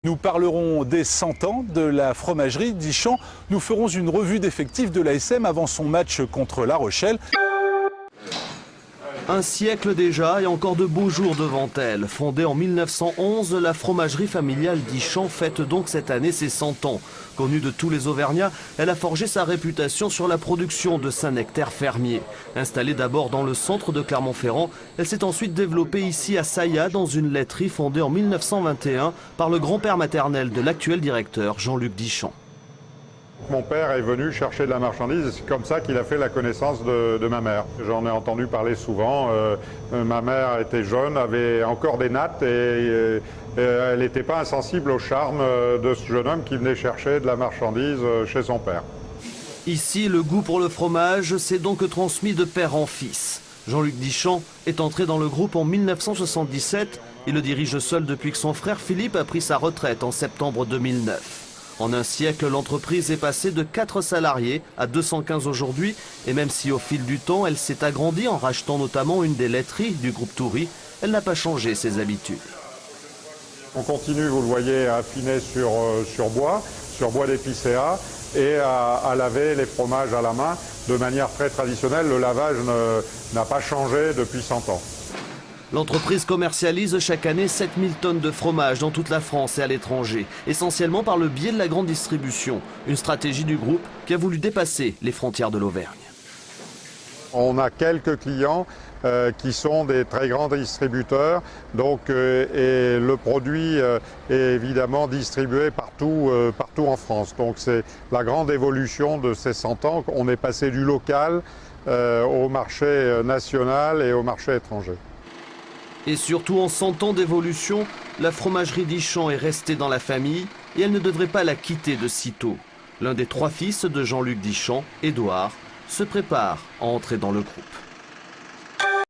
Nous parlerons des 100 ans de la fromagerie d'Ischamps. Nous ferons une revue d'effectifs de l'ASM avant son match contre La Rochelle. Un siècle déjà et encore de beaux jours devant elle. Fondée en 1911, la fromagerie familiale d'Ischamps fête donc cette année ses 100 ans. Connue de tous les Auvergnats, elle a forgé sa réputation sur la production de sa nectaire fermier. Installée d'abord dans le centre de Clermont-Ferrand, elle s'est ensuite développée ici à Saillat dans une laiterie fondée en 1921 par le grand-père maternel de l'actuel directeur Jean-Luc Dichand. Mon père est venu chercher de la marchandise, c'est comme ça qu'il a fait la connaissance de ma mère. J'en ai entendu parler souvent. Ma mère était jeune, avait encore des nattes et elle n'était pas insensible au charme de ce jeune homme qui venait chercher de la marchandise chez son père. Ici, le goût pour le fromage s'est donc transmis de père en fils. Jean-Luc Dichand est entré dans le groupe en 1977. Il le dirige seul depuis que son frère Philippe a pris sa retraite en septembre 2009. En un siècle, l'entreprise est passée de 4 salariés à 215 aujourd'hui. Et même si au fil du temps, elle s'est agrandie en rachetant notamment une des laiteries du groupe Toury, elle n'a pas changé ses habitudes. On continue, vous le voyez, à affiner sur bois d'épicéa et à laver les fromages à la main de manière très traditionnelle. Le lavage n'a pas changé depuis 100 ans. L'entreprise commercialise chaque année 7000 tonnes de fromage dans toute la France et à l'étranger, essentiellement par le biais de la grande distribution, une stratégie du groupe qui a voulu dépasser les frontières de l'Auvergne. On a quelques clients qui sont des très grands distributeurs, donc, et le produit est évidemment distribué partout en France. Donc c'est la grande évolution de ces 100 ans. On est passé du local au marché national et au marché étranger. Et surtout en 100 ans d'évolution, la fromagerie d'Ischamps est restée dans la famille et elle ne devrait pas la quitter de sitôt. L'un des 3 fils de Jean-Luc Dichand, Édouard, se prépare à entrer dans le groupe.